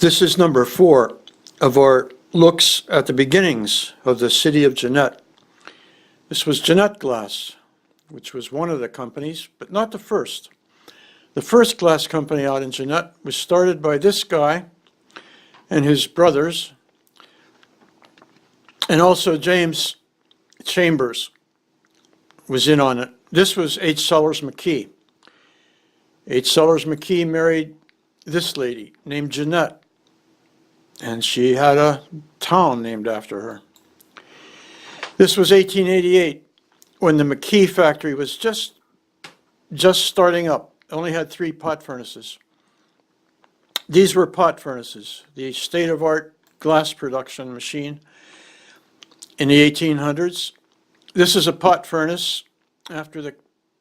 This is number 4 of our looks at the beginnings of the city of Jeannette. This was Jeannette Glass, which was one of the companies, but not the first. The first glass company out in Jeannette was started by this guy and his brothers, and also James Chambers was in on it. This was H. Sellers McKee. H. Sellers McKee married this lady named Jeannette, and she had a town named after her. This was 1888, when the McKee factory was just starting up. It only had 3 pot furnaces. These were pot furnaces, the state-of-art glass production machine in the 1800s. This is a pot furnace after the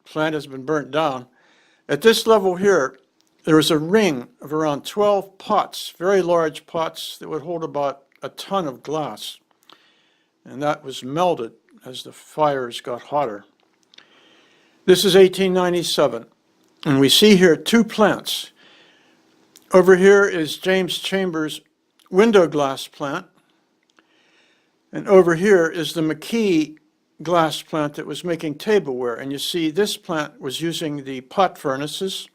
plant has been burnt down. At this level here, there was a ring of around 12 pots, very large pots that would hold about a ton of glass. And that was melted as the fires got hotter. This is 1897, and we see here 2 plants. Over here is James Chambers' window glass plant, and over here is the McKee glass plant that was making tableware. And you see this plant was using the pot furnaces,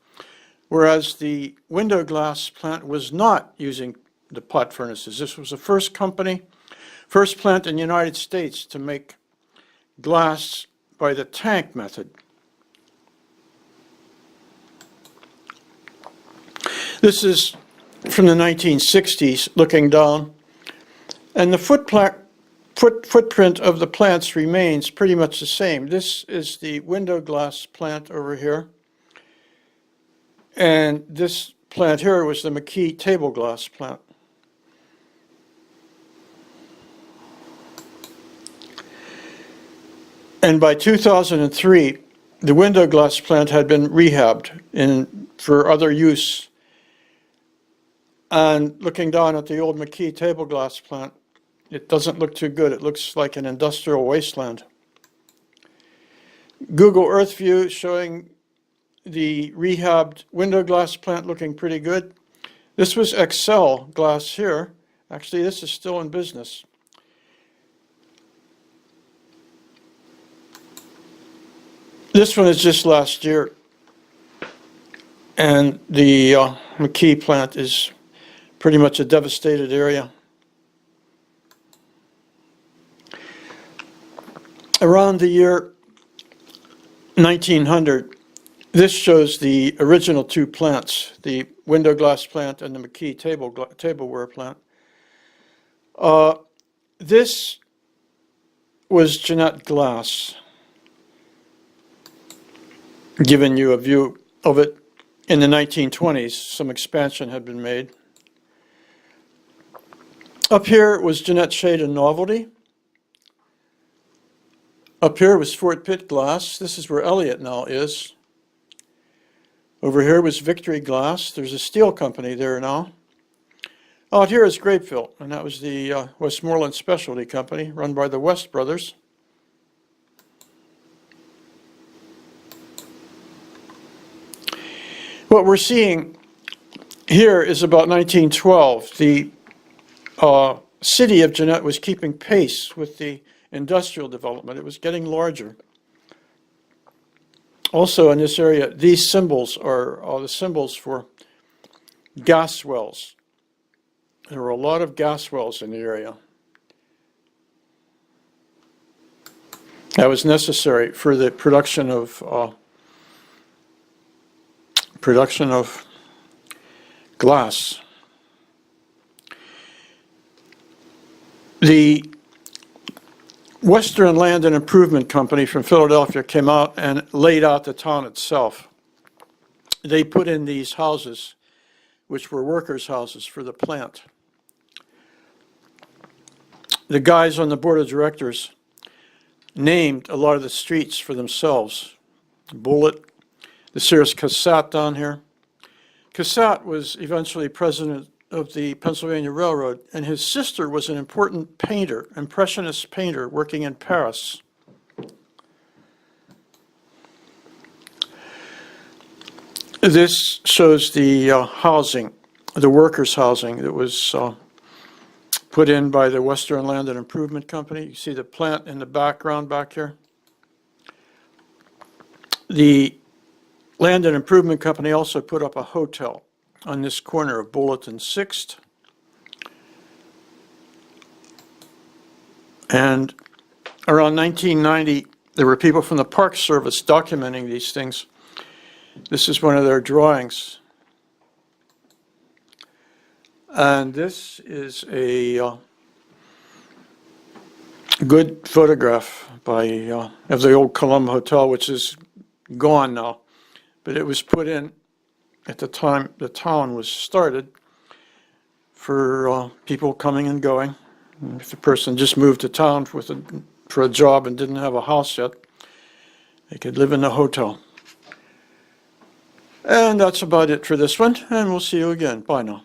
whereas the window glass plant was not using the pot furnaces. This was the first plant in the United States to make glass by the tank method. This is from the 1960s, looking down, and the footprint of the plants remains pretty much the same. This is the window glass plant over here, and this plant here was the McKee table glass plant. And by 2003, the window glass plant had been rehabbed for other use. And looking down at the old McKee table glass plant, it doesn't look too good. It looks like an industrial wasteland. Google Earth view showing the rehabbed window glass plant looking pretty good. This was Excel glass here. Actually, this is still in business. This one is just last year, and the McKee plant is pretty much a devastated area. Around the year 1900, this shows the original 2 plants, the window glass plant and the McKee tableware plant. This was Jeannette Glass, giving you a view of it. In the 1920s, some expansion had been made. Up here was Jeannette Shade and Novelty. Up here was Fort Pitt Glass. This is where Elliott now is. Over here was Victory Glass. There's a steel company there now. Out here is Grapeville, and that was the Westmoreland Specialty Company run by the West brothers. What we're seeing here is about 1912. The city of Jeannette was keeping pace with the industrial development. It was getting larger. Also in this area, these symbols are the symbols for gas wells. There were a lot of gas wells in the area. That was necessary for the production of glass. The Western Land and Improvement Company from Philadelphia came out and laid out the town itself. They put in these houses, which were workers' houses for the plant. The guys on the board of directors named a lot of the streets for themselves. Bullitt, the Sears Cassatt down here. Cassatt was eventually president of the Pennsylvania Railroad, and his sister was an important painter, impressionist painter working in Paris. This shows the housing the workers' housing that was put in by the Western Land and Improvement Company. You see the plant in the background back here? The Land and Improvement Company also put up a hotel on this corner of Bullitt and Sixth. And around 1990, there were people from the Park Service documenting these things. This is one of their drawings. And this is a good photograph of the old Column Hotel, which is gone now. But it was put in at the time the town was started for people coming and going. If a person just moved to town for a job and didn't have a house yet, they could live in the hotel. And that's about it for this one, and we'll see you again. Bye now.